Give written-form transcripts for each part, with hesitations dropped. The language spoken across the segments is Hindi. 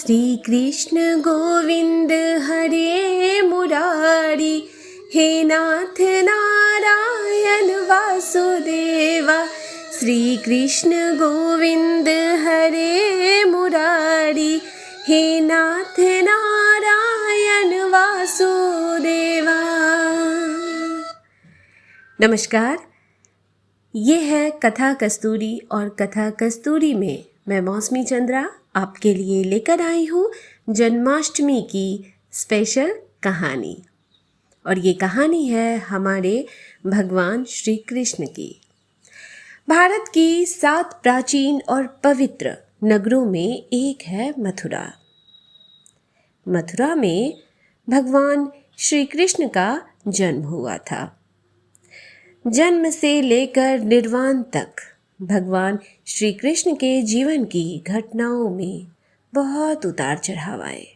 श्री कृष्ण गोविंद हरे मुरारी, हे नाथ नारायण वासुदेवा। श्री कृष्ण गोविंद हरे मुरारी, हे नाथ नारायण वासुदेवा। नमस्कार, ये है कथा कस्तूरी और कथा कस्तूरी में मैं मौसमी चंद्रा आपके लिए लेकर आई हूँ जन्माष्टमी की स्पेशल कहानी। और ये कहानी है हमारे भगवान श्री कृष्ण की। भारत की 7 प्राचीन और पवित्र नगरों में एक है मथुरा। मथुरा में भगवान श्री कृष्ण का जन्म हुआ था। जन्म से लेकर निर्वाण तक भगवान श्री कृष्ण के जीवन की घटनाओं में बहुत उतार चढ़ाव आए।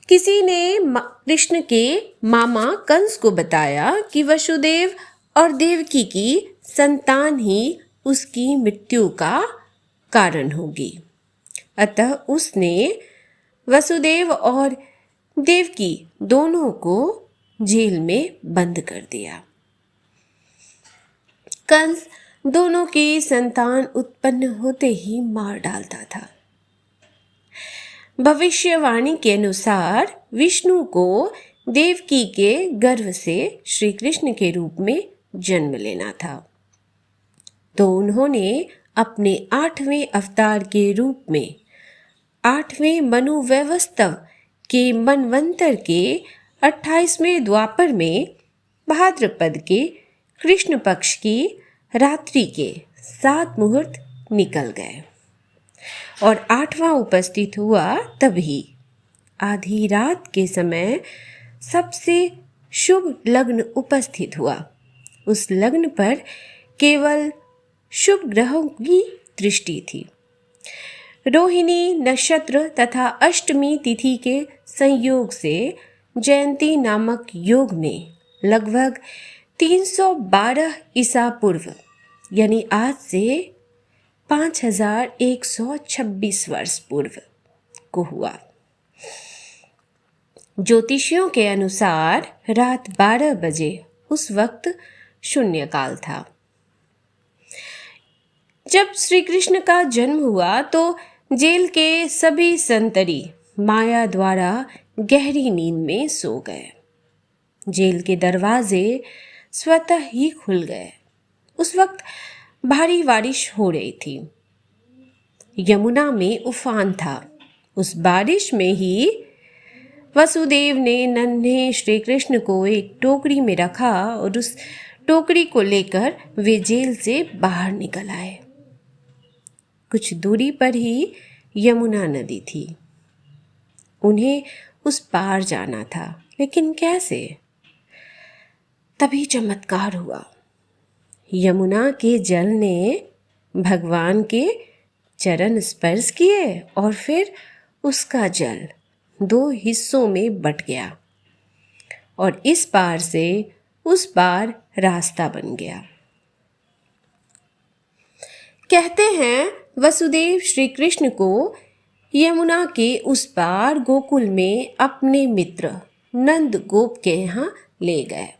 किसी ने कृष्ण के मामा कंस को बताया कि वसुदेव और देवकी की संतान ही उसकी मृत्यु का कारण होगी। अतः उसने वसुदेव और देवकी दोनों को जेल में बंद कर दिया। कंस दोनों की संतान उत्पन्न होते ही मार डालता था। भविष्यवाणी के अनुसार विष्णु को देवकी के गर्भ से श्री कृष्ण के रूप में जन्म लेना था, तो उन्होंने अपने 8वें अवतार के रूप में 8वें मनुवैवस्तव के मनवंतर के 28वें द्वापर में भाद्रपद के कृष्ण पक्ष की रात्रि के 7 मुहूर्त निकल गए और 8वां उपस्थित हुआ। तभी आधी रात के समय सबसे शुभ लग्न उपस्थित हुआ। उस लग्न पर केवल शुभ ग्रहों की दृष्टि थी। रोहिणी नक्षत्र तथा अष्टमी तिथि के संयोग से जयंती नामक योग में लगभग 312 ईसा पूर्व यानी आज से 5126 वर्ष पूर्व को हुआ। ज्योतिषियों के अनुसार रात 12 बजे उस वक्त शून्यकाल था। जब श्री कृष्ण का जन्म हुआ तो जेल के सभी संतरी माया द्वारा गहरी नींद में सो गए। जेल के दरवाजे स्वतः ही खुल गए। उस वक्त भारी बारिश हो रही थी। यमुना में उफान था। उस बारिश में ही वसुदेव ने नन्हे श्री कृष्ण को एक टोकरी में रखा और उस टोकरी को लेकर वे जेल से बाहर निकल आए। कुछ दूरी पर ही यमुना नदी थी। उन्हें उस पार जाना था, लेकिन कैसे? तभी चमत्कार हुआ। यमुना के जल ने भगवान के चरण स्पर्श किए और फिर उसका जल 2 हिस्सों में बट गया और इस पार से उस पार रास्ता बन गया। कहते हैं वसुदेव श्री कृष्ण को यमुना के उस पार गोकुल में अपने मित्र नंद गोप के यहाँ ले गए।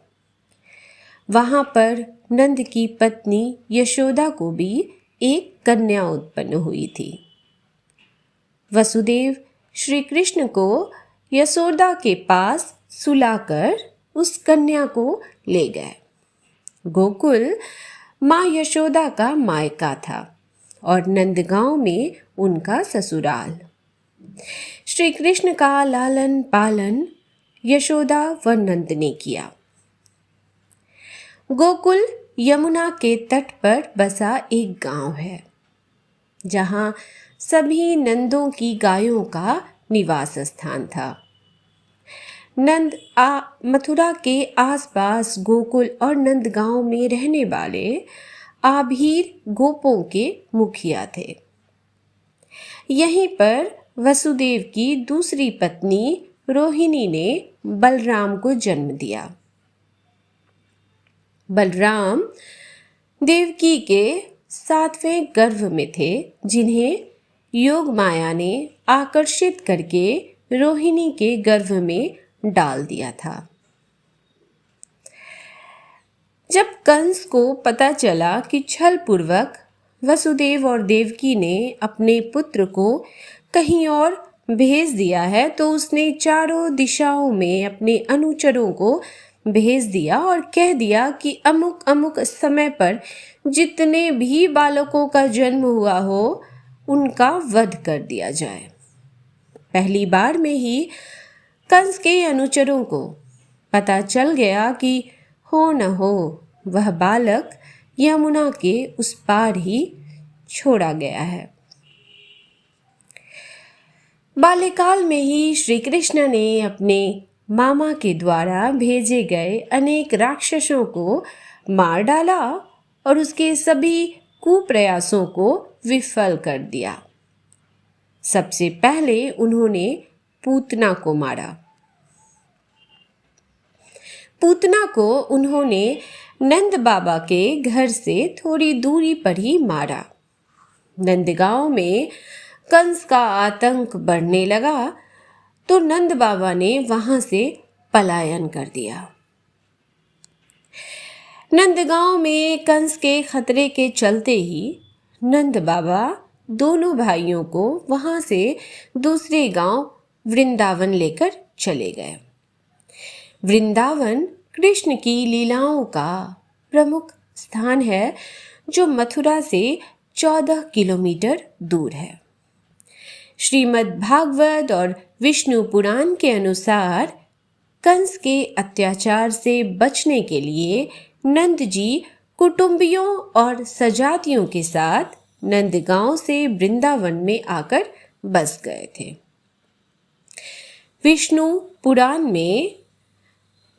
वहां पर नंद की पत्नी यशोदा को भी एक कन्या उत्पन्न हुई थी। वसुदेव श्री कृष्ण को यशोदा के पास सुलाकर उस कन्या को ले गए। गोकुल माँ यशोदा का मायका था और नंदगांव में उनका ससुराल। श्री कृष्ण का लालन पालन यशोदा व नंद ने किया। गोकुल यमुना के तट पर बसा एक गांव है, जहां सभी नंदों की गायों का निवास स्थान था। नंद मथुरा के आसपास गोकुल और नंदगांव में रहने वाले आभीर गोपों के मुखिया थे। यहीं पर वसुदेव की दूसरी पत्नी रोहिणी ने बलराम को जन्म दिया। बलराम देवकी के 7वें गर्भ में थे, जिन्हें योग माया ने आकर्षित करके रोहिणी के गर्भ में डाल दिया था। जब कंस को पता चला कि छल पूर्वक वसुदेव और देवकी ने अपने पुत्र को कहीं और भेज दिया है, तो उसने चारों दिशाओं में अपने अनुचरों को भेज दिया और कह दिया कि अमुक अमुक समय पर जितने भी बालकों का जन्म हुआ हो उनका वध कर दिया जाए। पहली बार में ही कंस के अनुचरों को पता चल गया कि हो न हो वह बालक यमुना के उस पार ही छोड़ा गया है। बाल्यकाल में ही श्री कृष्ण ने अपने मामा के द्वारा भेजे गए अनेक राक्षसों को मार डाला और उसके सभी कुप्रयासों को विफल कर दिया। सबसे पहले उन्होंने पूतना को मारा। पूतना को उन्होंने नंद बाबा के घर से थोड़ी दूरी पर ही मारा। नंदगांव में कंस का आतंक बढ़ने लगा तो नंद बाबा ने वहां से पलायन कर दिया। नंदगांव में कंस के खतरे के चलते ही नंद बाबा दोनों भाइयों को वहां से दूसरे गांव वृंदावन लेकर चले गए। वृंदावन कृष्ण की लीलाओं का प्रमुख स्थान है जो मथुरा से 14 किलोमीटर दूर है। श्रीमद् भागवत और विष्णु पुराण के अनुसार कंस के अत्याचार से बचने के लिए नंद जी कुटुंबियों और सजातियों के साथ नंदगांव से वृंदावन में आकर बस गए थे। विष्णु पुराण में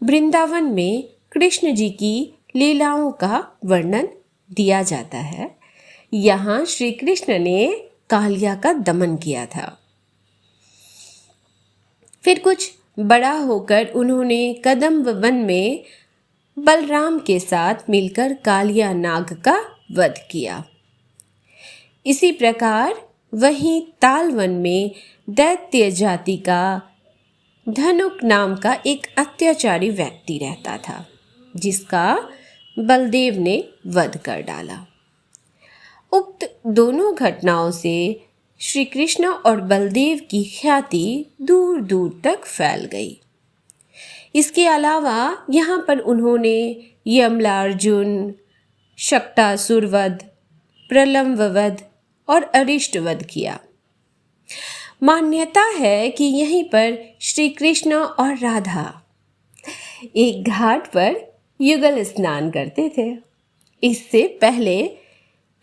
वृंदावन में कृष्ण जी की लीलाओं का वर्णन दिया जाता है। यहाँ श्री कृष्ण ने कालिया का दमन किया था। फिर कुछ बड़ा होकर उन्होंने कदम्ब वन में बलराम के साथ मिलकर कालिया नाग का वध किया। इसी प्रकार वहीं तालवन में दैत्य जाति का धनुक नाम का एक अत्याचारी व्यक्ति रहता था, जिसका बलदेव ने वध कर डाला। उक्त दोनों घटनाओं से श्री कृष्ण और बलदेव की ख्याति दूर दूर तक फैल गई। इसके अलावा यहाँ पर उन्होंने यमलार्जुन, शक्टासुर वध, प्रलंब वध और अरिष्ट वध किया। मान्यता है कि यहीं पर श्री कृष्ण और राधा एक घाट पर युगल स्नान करते थे। इससे पहले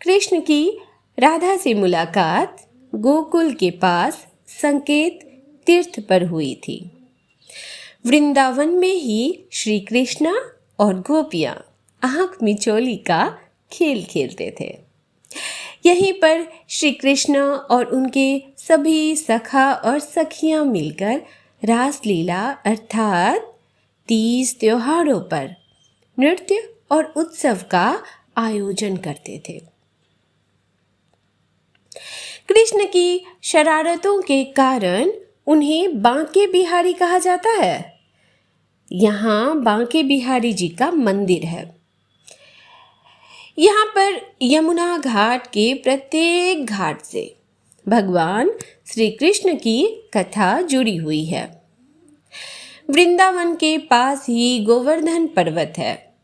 कृष्ण की राधा से मुलाकात गोकुल के पास संकेत तीर्थ पर हुई थी। वृंदावन में ही श्री कृष्ण और गोपियां आंख मिचोली का खेल खेलते थे। यहीं पर श्री कृष्ण और उनके सभी सखा और सखियां मिलकर रासलीला अर्थात 30 त्योहारों पर नृत्य और उत्सव का आयोजन करते थे। कृष्ण की शरारतों के कारण उन्हें बांके बिहारी कहा जाता है। यहाँ बांके बिहारी जी का मंदिर है। यहाँ पर यमुना घाट के प्रत्येक घाट से भगवान श्री कृष्ण की कथा जुड़ी हुई है। वृंदावन के पास ही गोवर्धन पर्वत है।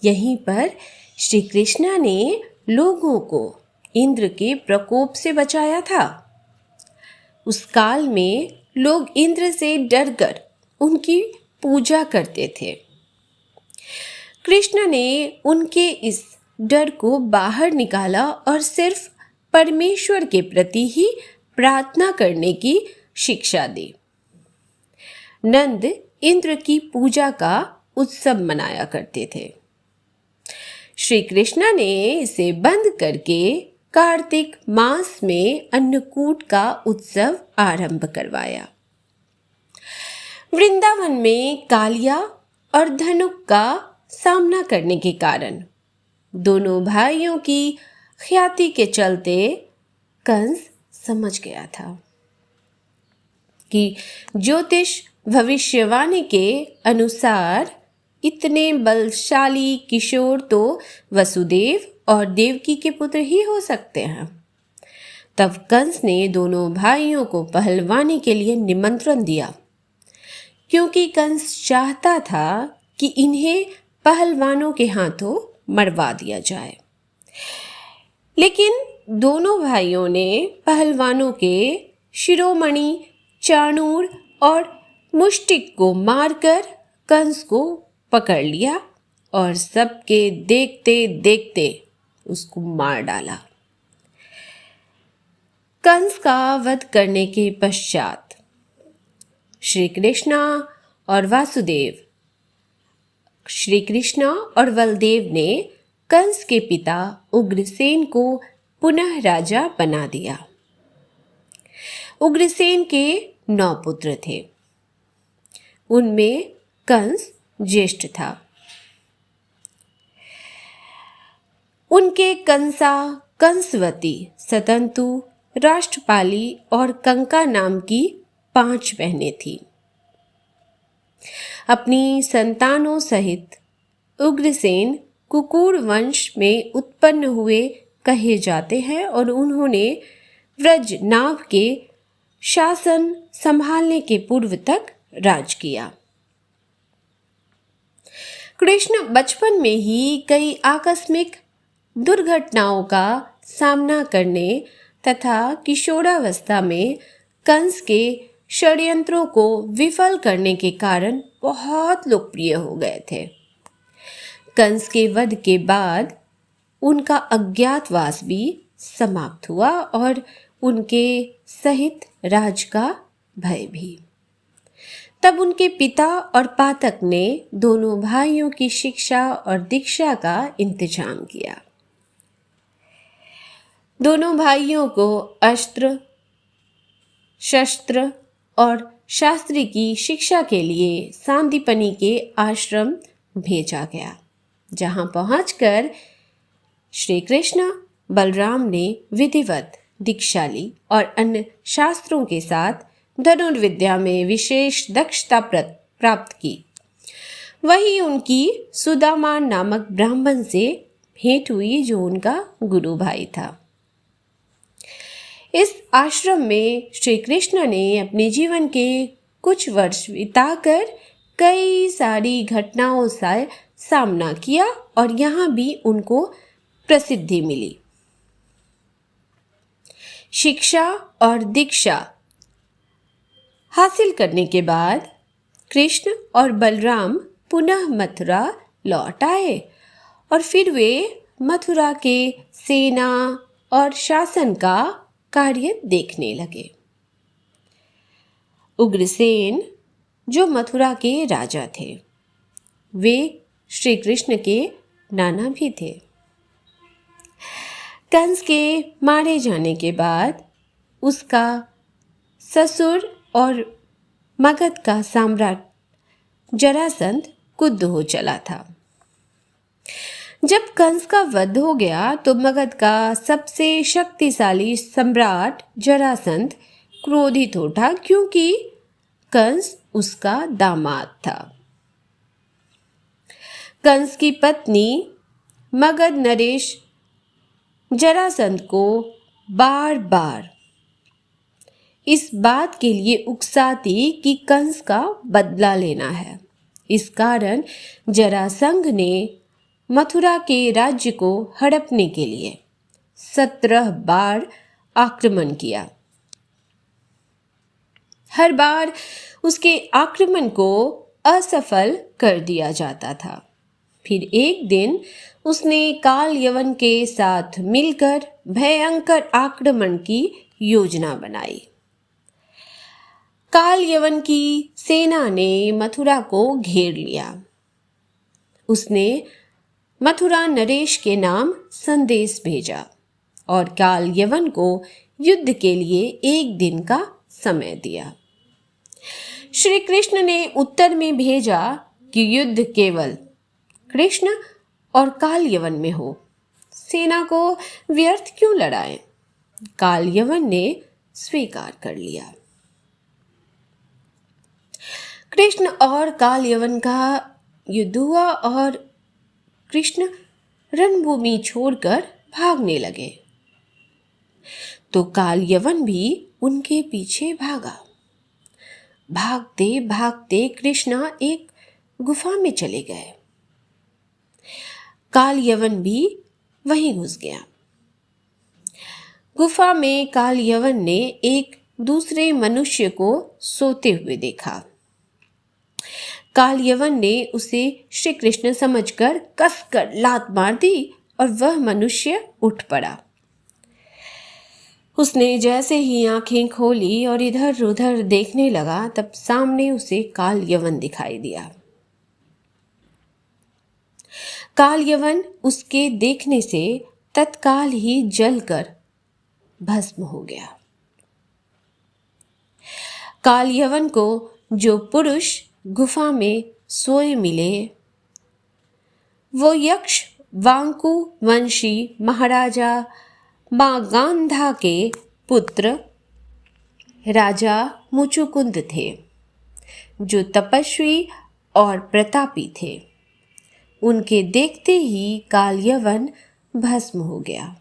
यहीं पर श्री कृष्ण ने लोगों को इंद्र के प्रकोप से बचाया था। उस काल में लोग इंद्र से डरकर उनकी पूजा करते थे। कृष्ण ने उनके इस डर को बाहर निकाला और सिर्फ परमेश्वर के प्रति ही प्रार्थना करने की शिक्षा दी। नंद इंद्र की पूजा का उत्सव मनाया करते थे। श्री कृष्ण ने इसे बंद करके कार्तिक मास में अन्नकूट का उत्सव आरंभ करवाया। वृंदावन में कालिया और धनुक का सामना करने के कारण दोनों भाइयों की ख्याति के चलते कंस समझ गया था कि ज्योतिष भविष्यवाणी के अनुसार इतने बलशाली किशोर तो वसुदेव और देवकी के पुत्र ही हो सकते हैं। तब कंस ने दोनों भाइयों को पहलवानी के लिए निमंत्रण दिया, क्योंकि कंस चाहता था कि इन्हें पहलवानों के हाथों मरवा दिया जाए। लेकिन दोनों भाइयों ने पहलवानों के शिरोमणि चाणूर और मुष्टिक को मारकर कंस को पकड़ लिया और सबके देखते देखते उसको मार डाला। कंस का वध करने के पश्चात श्री कृष्ण और वासुदेव, श्री कृष्ण और बलदेव ने कंस के पिता उग्रसेन को पुनः राजा बना दिया। उग्रसेन के 9 पुत्र थे, उनमें कंस ज्येष्ठ था। उनके कंसा, कंसवती, सतंतु, राष्ट्रपाली और कंका नाम की 5 बहनें थीं। अपनी संतानों सहित उग्रसेन कुकुर वंश में उत्पन्न हुए कहे जाते हैं और उन्होंने व्रज नाव के शासन संभालने के पूर्व तक राज किया। कृष्ण बचपन में ही कई आकस्मिक दुर्घटनाओं का सामना करने तथा किशोरावस्था में कंस के षड्यंत्रों को विफल करने के कारण बहुत लोकप्रिय हो गए थे। कंस के वध के बाद उनका अज्ञातवास भी समाप्त हुआ और उनके सहित राज का भय भी। तब उनके पिता और पातक ने दोनों भाइयों की शिक्षा और दीक्षा का इंतजाम किया। दोनों भाइयों को अस्त्र, शस्त्र और शास्त्र की शिक्षा के लिए सांदीपनि के आश्रम भेजा गया, जहां पहुंचकर श्री कृष्ण बलराम ने विधिवत दीक्षा ली और अन्य शास्त्रों के साथ धनुर्विद्या में विशेष दक्षता प्राप्त की। वही उनकी सुदामा नामक ब्राह्मण से भेंट हुई, जो उनका गुरु भाई था। इस आश्रम में श्री कृष्ण ने अपने जीवन के कुछ वर्ष बिताकर कई सारी घटनाओं से सामना किया और यहाँ भी उनको प्रसिद्धि मिली। शिक्षा और दीक्षा हासिल करने के बाद कृष्ण और बलराम पुनः मथुरा लौट आए और फिर वे मथुरा के सेना और शासन का कार्य देखने लगे। उग्रसेन, जो मथुरा के राजा थे, वे श्री कृष्ण के नाना भी थे। कंस के मारे जाने के बाद उसका ससुर और मगध का सम्राट जरासंध क्रुद्ध हो चला था। जब कंस का वध हो गया तो मगध का सबसे शक्तिशाली सम्राट जरासंध क्रोधित उठा, क्योंकि कंस उसका दामाद था। कंस की पत्नी मगध नरेश जरासंध को बार बार इस बात के लिए उकसाती कि कंस का बदला लेना है। इस कारण जरासंध ने मथुरा के राज्य को हड़पने के लिए 17 बार आक्रमण किया। हर बार उसके आक्रमण को असफल कर दिया जाता था। फिर एक दिन उसने काल यवन के साथ मिलकर भयंकर आक्रमण की योजना बनाई। काल यवन की सेना ने मथुरा को घेर लिया। उसने मथुरा नरेश के नाम संदेश भेजा और काल यवन को युद्ध के लिए 1 दिन का समय दिया। श्री कृष्ण ने उत्तर में भेजा कि युद्ध केवल कृष्ण और काल यवन में हो, सेना को व्यर्थ क्यों लड़ाएं। काल यवन ने स्वीकार कर लिया। कृष्ण और काल यवन का युद्ध हुआ और कृष्ण रणभूमि छोड़कर भागने लगे तो काल यवन भी उनके पीछे भागा। भागते भागते कृष्ण एक गुफा में चले गए। काल यवन भी वहीं घुस गया। गुफा में काल यवन ने एक दूसरे मनुष्य को सोते हुए देखा। काल यवन ने उसे श्री कृष्ण समझकर कसकर लात मार दी और वह मनुष्य उठ पड़ा। उसने जैसे ही आंखें खोली और इधर उधर देखने लगा तब सामने उसे काल यवन दिखाई दिया। काल यवन उसके देखने से तत्काल ही जलकर भस्म हो गया। काल यवन को जो पुरुष गुफा में सोए मिले वो यक्ष वांकु वंशी महाराजा मागांधा के पुत्र राजा मुचुकुंद थे, जो तपस्वी और प्रतापी थे। उनके देखते ही काल यवन भस्म हो गया।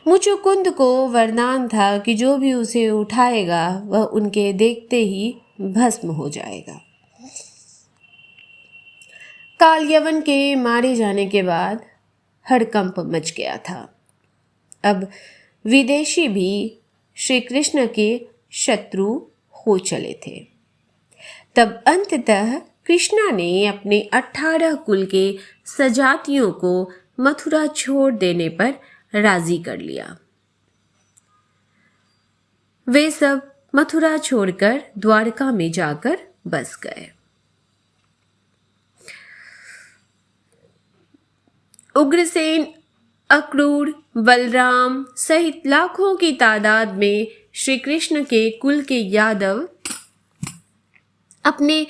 मुचुकुंद को वरदान था कि जो भी उसे उठाएगा वह उनके देखते ही भस्म हो जाएगा। काल यवन के मारे जाने के बाद हड़कंप मच गया था। अब विदेशी भी श्री कृष्ण के शत्रु हो चले थे। तब अंततः कृष्णा ने अपने 18 कुल के सजातियों को मथुरा छोड़ देने पर राजी कर लिया। वे सब मथुरा छोड़कर द्वारका में जाकर बस गए। उग्रसेन, अक्रूर, बलराम सहित लाखों की तादाद में श्री कृष्ण के कुल के यादव अपने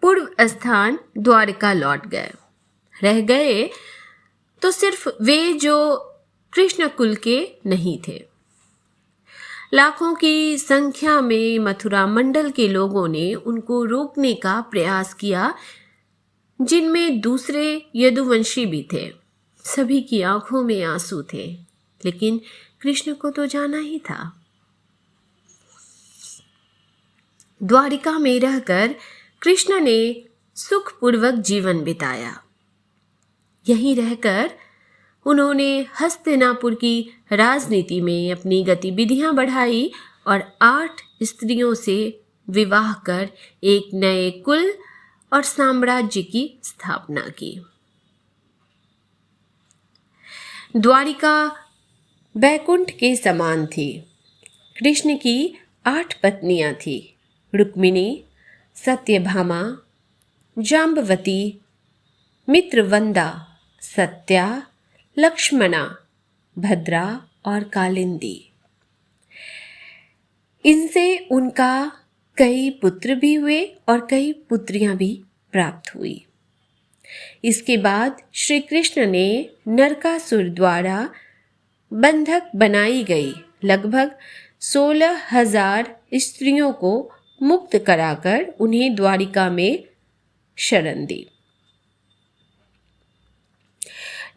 पूर्व स्थान द्वारका लौट गए। रह गए तो सिर्फ वे जो कृष्ण कुल के नहीं थे। लाखों की संख्या में मथुरा मंडल के लोगों ने उनको रोकने का प्रयास किया, जिनमें दूसरे यदुवंशी भी थे। सभी की आंखों में आंसू थे, लेकिन कृष्ण को तो जाना ही था। द्वारिका में रहकर कृष्ण ने सुखपूर्वक जीवन बिताया। यहीं रहकर उन्होंने हस्तिनापुर की राजनीति में अपनी गतिविधियां बढ़ाई और 8 स्त्रियों से विवाह कर एक नए कुल और साम्राज्य की स्थापना की। द्वारिका बैकुंठ के समान थी। कृष्ण की 8 पत्नियां थी। रुक्मिणी, सत्यभामा, जाम्बवती, मित्रवंदा, सत्या, लक्ष्मणा, भद्रा और कालिंदी। इनसे उनका कई पुत्र भी हुए और कई पुत्रियां भी प्राप्त हुई। इसके बाद श्री कृष्ण ने नरकासुर द्वारा बंधक बनाई गई लगभग 16,000 स्त्रियों को मुक्त कराकर उन्हें द्वारिका में शरण दी।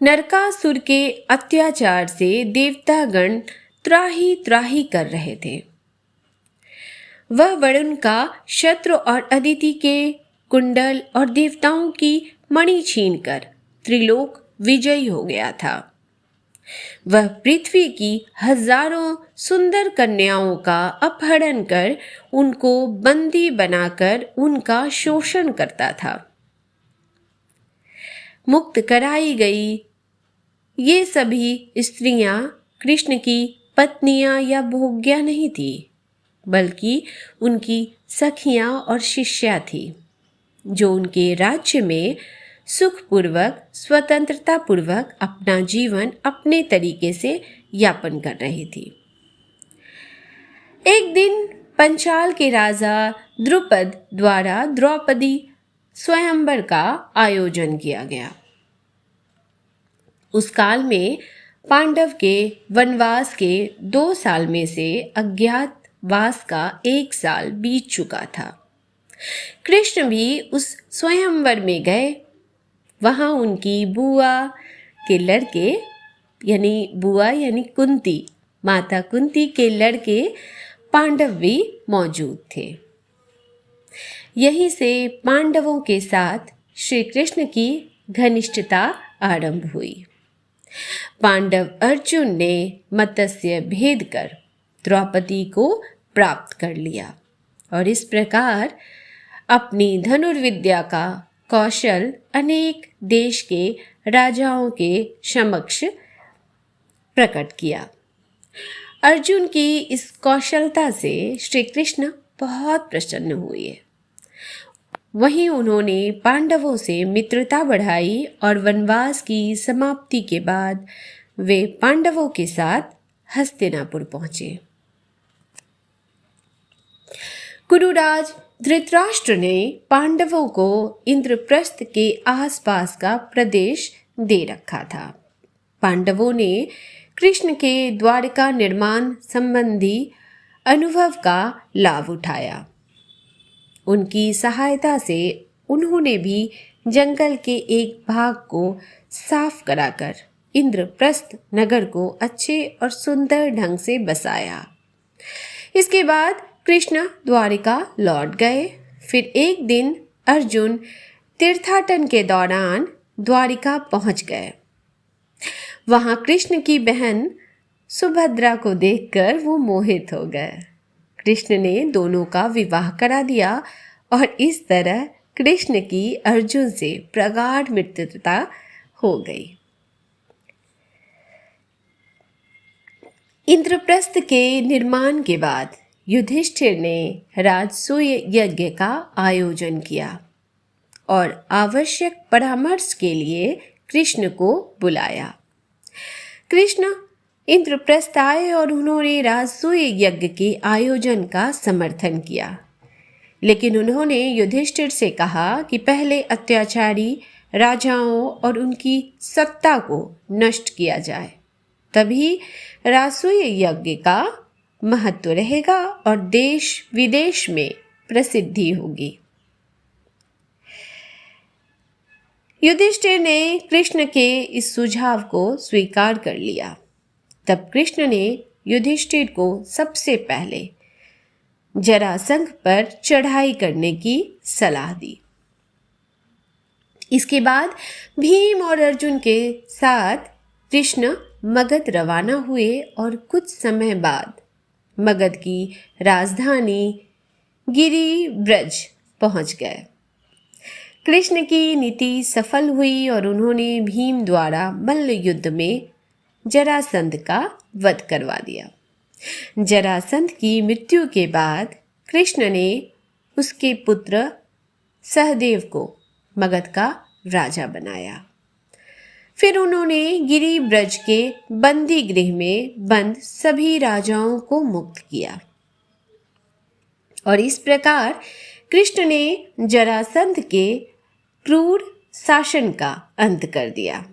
नरकासुर के अत्याचार से देवतागण त्राही त्राही कर रहे थे। वह वरुण का शत्रु और अदिति के कुंडल और देवताओं की मणि छीनकर त्रिलोक विजयी हो गया था। वह पृथ्वी की हजारों सुंदर कन्याओं का अपहरण कर उनको बंदी बनाकर उनका शोषण करता था। मुक्त कराई गई ये सभी स्त्रियां कृष्ण की पत्नियां या भोग्या नहीं थी, बल्कि उनकी सखियां और शिष्या थी, जो उनके राज्य में सुखपूर्वक स्वतंत्रतापूर्वक अपना जीवन अपने तरीके से यापन कर रही थी। एक दिन पंचाल के राजा द्रुपद द्वारा द्रौपदी स्वयंवर का आयोजन किया गया। उस काल में पांडव के वनवास के 2 साल में से अज्ञातवास का 1 साल बीत चुका था। कृष्ण भी उस स्वयंवर में गए। वहाँ उनकी बुआ के लड़के यानी कुंती, माता कुंती के लड़के पांडव भी मौजूद थे। यहीं से पांडवों के साथ श्री कृष्ण की घनिष्ठता आरंभ हुई। पांडव अर्जुन ने मत्स्य भेद कर द्रौपदी को प्राप्त कर लिया और इस प्रकार अपनी धनुर्विद्या का कौशल अनेक देश के राजाओं के समक्ष प्रकट किया। अर्जुन की इस कौशलता से श्री कृष्ण बहुत प्रसन्न हुए। वहीं उन्होंने पांडवों से मित्रता बढ़ाई और वनवास की समाप्ति के बाद वे पांडवों के साथ हस्तिनापुर पहुंचे। कुरुराज धृतराष्ट्र ने पांडवों को इंद्रप्रस्थ के आसपास का प्रदेश दे रखा था। पांडवों ने कृष्ण के द्वारका निर्माण संबंधी अनुभव का लाभ उठाया। उनकी सहायता से उन्होंने भी जंगल के एक भाग को साफ कराकर इंद्रप्रस्थ नगर को अच्छे और सुंदर ढंग से बसाया। इसके बाद कृष्ण द्वारिका लौट गए। फिर एक दिन अर्जुन तीर्थाटन के दौरान द्वारिका पहुंच गए। वहां कृष्ण की बहन सुभद्रा को देखकर वो मोहित हो गए। कृष्ण ने दोनों का विवाह करा दिया और इस तरह कृष्ण की अर्जुन से प्रगाढ़ मित्रता हो गई। इंद्रप्रस्थ के निर्माण के बाद युधिष्ठिर ने राजसूय यज्ञ का आयोजन किया और आवश्यक परामर्श के लिए कृष्ण को बुलाया। कृष्ण इंद्रप्रस्थ आए और उन्होंने राजसूय यज्ञ के आयोजन का समर्थन किया, लेकिन उन्होंने युधिष्ठिर से कहा कि पहले अत्याचारी राजाओं और उनकी सत्ता को नष्ट किया जाए, तभी राजसूय यज्ञ का महत्व रहेगा और देश विदेश में प्रसिद्धि होगी। युधिष्ठिर ने कृष्ण के इस सुझाव को स्वीकार कर लिया। तब कृष्ण ने युधिष्ठिर को सबसे पहले जरासंध पर चढ़ाई करने की सलाह दी। इसके बाद भीम और अर्जुन के साथ कृष्ण मगध रवाना हुए और कुछ समय बाद मगध की राजधानी गिरिब्रज पहुंच गए। कृष्ण की नीति सफल हुई और उन्होंने भीम द्वारा मल्ल युद्ध में जरासंध का वध करवा दिया। जरासंध की मृत्यु के बाद कृष्ण ने उसके पुत्र सहदेव को मगध का राजा बनाया। फिर उन्होंने गिरिब्रज के बंदी गृह में बंद सभी राजाओं को मुक्त किया और इस प्रकार कृष्ण ने जरासंध के क्रूर शासन का अंत कर दिया।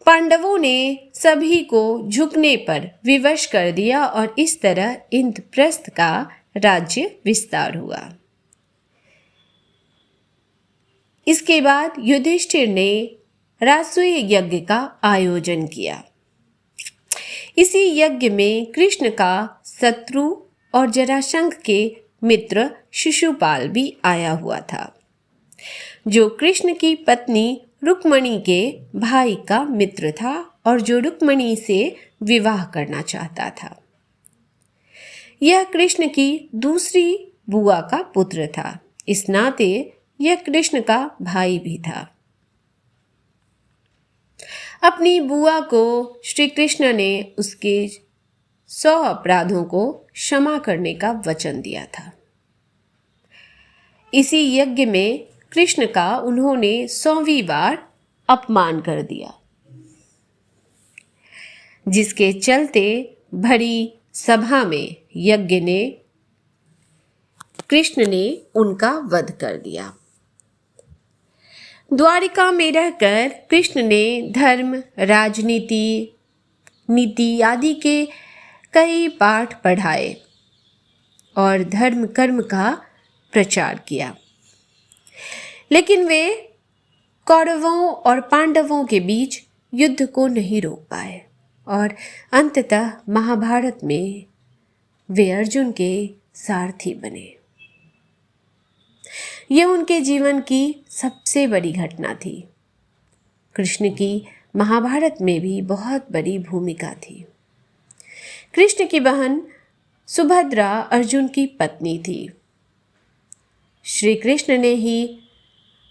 पांडवों ने सभी को झुकने पर विवश कर दिया और इस तरह इंद्रप्रस्थ का राज्य विस्तार हुआ। इसके बाद युधिष्ठिर ने राजसूय यज्ञ का आयोजन किया। इसी यज्ञ में कृष्ण का शत्रु और जरासंध के मित्र शिशुपाल भी आया हुआ था, जो कृष्ण की पत्नी रुक्मणी के भाई का मित्र था और जो रुक्मणी से विवाह करना चाहता था। यह कृष्ण की दूसरी बुआ का पुत्र था, इस नाते यह कृष्ण का भाई भी था। अपनी बुआ को श्री कृष्ण ने उसके 100 अपराधों को क्षमा करने का वचन दिया था। इसी यज्ञ में कृष्ण का उन्होंने 100वीं बार अपमान कर दिया, जिसके चलते भरी सभा में कृष्ण ने उनका वध कर दिया। द्वारिका में रहकर कृष्ण ने धर्म, राजनीति, नीति आदि के कई पाठ पढ़ाए और धर्म कर्म का प्रचार किया। लेकिन वे कौरवों और पांडवों के बीच युद्ध को नहीं रोक पाए और अंततः महाभारत में वे अर्जुन के सारथी बने। यह उनके जीवन की सबसे बड़ी घटना थी। कृष्ण की महाभारत में भी बहुत बड़ी भूमिका थी। कृष्ण की बहन सुभद्रा अर्जुन की पत्नी थी। श्री कृष्ण ने ही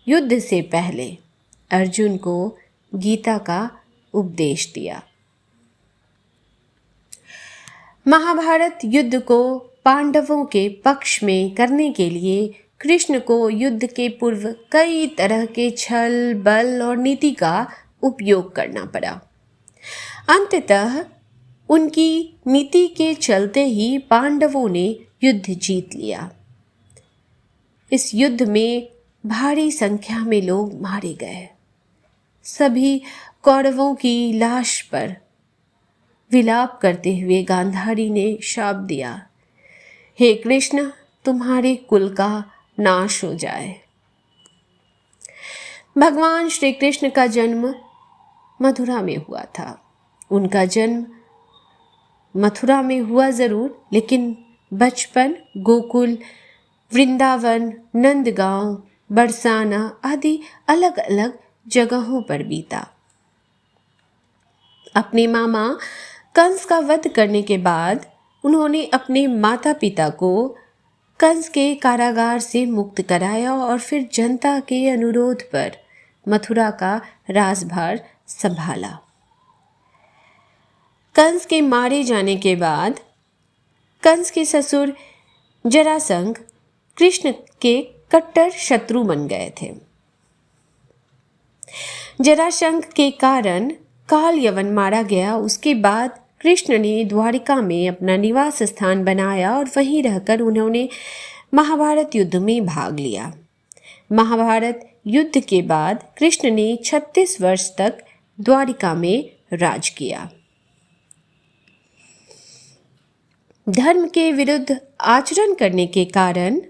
युद्ध से पहले अर्जुन को गीता का उपदेश दिया। महाभारत युद्ध को पांडवों के पक्ष में करने के लिए कृष्ण को युद्ध के पूर्व कई तरह के छल, बल और नीति का उपयोग करना पड़ा। अंततः उनकी नीति के चलते ही पांडवों ने युद्ध जीत लिया। इस युद्ध में भारी संख्या में लोग मारे गए। सभी कौरवों की लाश पर विलाप करते हुए गांधारी ने शाप दिया, हे कृष्ण, तुम्हारे कुल का नाश हो जाए। भगवान श्री कृष्ण का जन्म मथुरा में हुआ था। उनका जन्म मथुरा में हुआ जरूर, लेकिन बचपन गोकुल, वृंदावन, नंदगांव, बरसाना आदि अलग अलग जगहों पर बीता। अपने मामा कंस का वध करने के बाद उन्होंने अपने माता पिता को कंस के कारागार से मुक्त कराया और फिर जनता के अनुरोध पर मथुरा का राजभार संभाला। कंस के मारे जाने के बाद कंस के ससुर जरासंध कृष्ण के कट्टर शत्रु बन गए थे। जरासंध के कारण काल यवन मारा गया। उसके बाद कृष्ण ने द्वारिका में अपना निवास स्थान बनाया और वहीं रहकर उन्होंने महाभारत युद्ध में भाग लिया। महाभारत युद्ध के बाद कृष्ण ने 36 वर्ष तक द्वारिका में राज किया। धर्म के विरुद्ध आचरण करने के कारण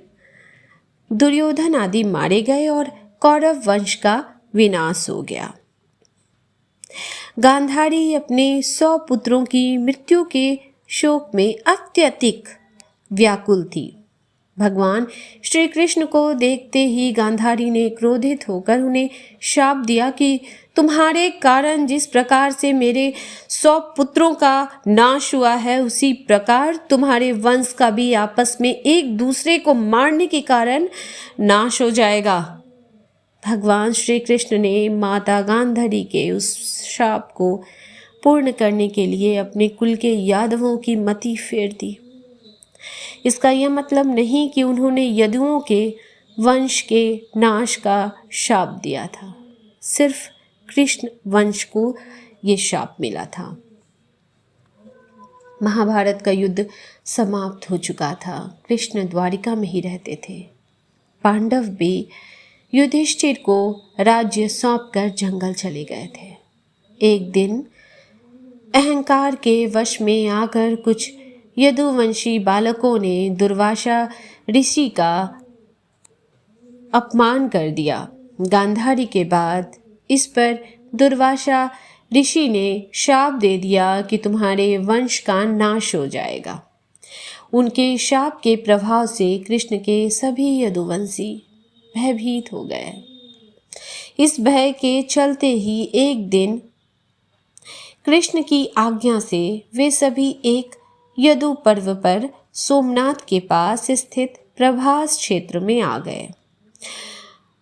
दुर्योधन आदि मारे गए और कौरव वंश का विनाश हो गया। गांधारी अपने 100 पुत्रों की मृत्यु के शोक में अत्यधिक व्याकुल थी। भगवान श्री कृष्ण को देखते ही गांधारी ने क्रोधित होकर उन्हें शाप दिया कि तुम्हारे कारण जिस प्रकार से मेरे 100 पुत्रों का नाश हुआ है, उसी प्रकार तुम्हारे वंश का भी आपस में एक दूसरे को मारने के कारण नाश हो जाएगा। भगवान श्री कृष्ण ने माता गांधारी के उस शाप को पूर्ण करने के लिए अपने कुल के यादवों की मति फेर दी। इसका यह मतलब नहीं कि उन्होंने यदुओं के वंश के नाश का शाप दिया था, सिर्फ कृष्ण वंश को ये शाप मिला था। महाभारत का युद्ध समाप्त हो चुका था। कृष्ण द्वारिका में ही रहते थे। पांडव भी युधिष्ठिर को राज्य सौंपकर जंगल चले गए थे। एक दिन अहंकार के वश में आकर कुछ यदुवंशी बालकों ने दुर्वासा ऋषि का अपमान कर दिया। गांधारी के बाद इस पर दुर्वासा ऋषि ने शाप दे दिया कि तुम्हारे वंश का नाश हो जाएगा। उनके शाप के प्रभाव से कृष्ण के सभी यदुवंशी भयभीत हो गए। इस भय के चलते ही एक दिन कृष्ण की आज्ञा से वे सभी एक यदु पर्व पर सोमनाथ के पास स्थित प्रभास क्षेत्र में आ गए।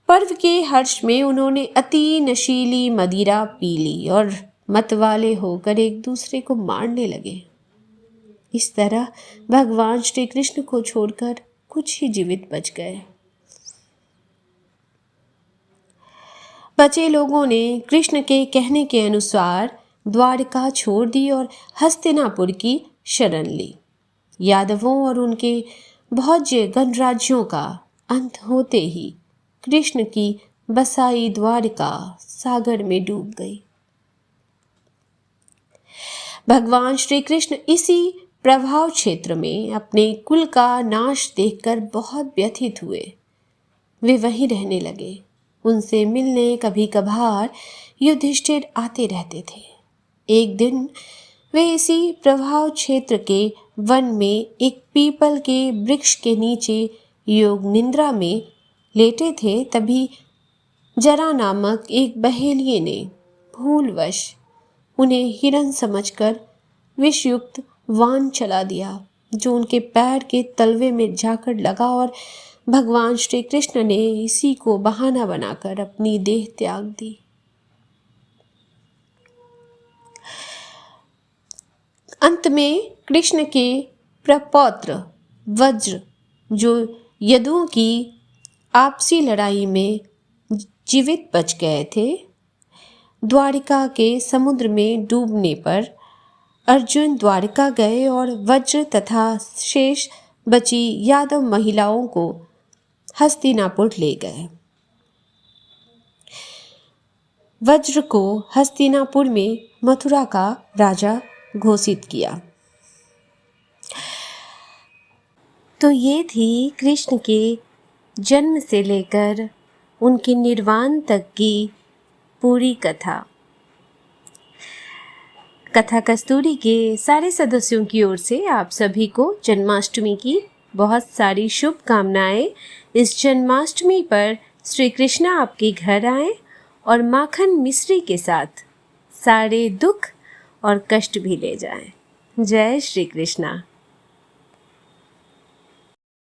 पर्व के हर्ष में उन्होंने अति नशीली मदिरा पी ली और मतवाले होकर एक दूसरे को मारने लगे। इस तरह भगवान श्री कृष्ण को छोड़कर कुछ ही जीवित बच गए। बचे लोगों ने कृष्ण के कहने के अनुसार द्वारका छोड़ दी और हस्तिनापुर की शरण ली। यादवों और उनके भोज्य गणराज्यों का अंत होते ही कृष्ण की बसाई द्वारिका सागर में डूब गई। भगवान श्री कृष्ण इसी प्रभाव क्षेत्र में अपने कुल का नाश देखकर बहुत व्यथित हुए। वे वहीं रहने लगे। उनसे मिलने कभी कभार युधिष्ठिर आते रहते थे। एक दिन वे इसी प्रभाव क्षेत्र के वन में एक पीपल के वृक्ष के नीचे योग निद्रा में लेटे थे। तभी जरा नामक एक बहेलिये ने भूलवश उन्हें हिरन समझकर विषयुक्त वान चला दिया, जो उनके पैर के तलवे में जाकर लगा और भगवान श्री कृष्ण ने इसी को बहाना बनाकर अपनी देह त्याग दी। अंत में कृष्ण के प्रपौत्र वज्र, जो यदुओं की आपसी लड़ाई में जीवित बच गए थे, द्वारिका के समुद्र में डूबने पर अर्जुन द्वारिका गए और वज्र तथा शेष बची यादव महिलाओं को हस्तिनापुर ले गए। वज्र को हस्तिनापुर में मथुरा का राजा घोषित किया। तो ये थी कृष्ण के जन्म से लेकर उनके निर्वाण तक की पूरी कथा। कथा कस्तूरी के सारे सदस्यों की ओर से आप सभी को जन्माष्टमी की बहुत सारी शुभकामनाएं। इस जन्माष्टमी पर श्री कृष्ण आपके घर आए और माखन मिश्री के साथ सारे दुख और कष्ट भी ले जाएं। जय श्री कृष्णा।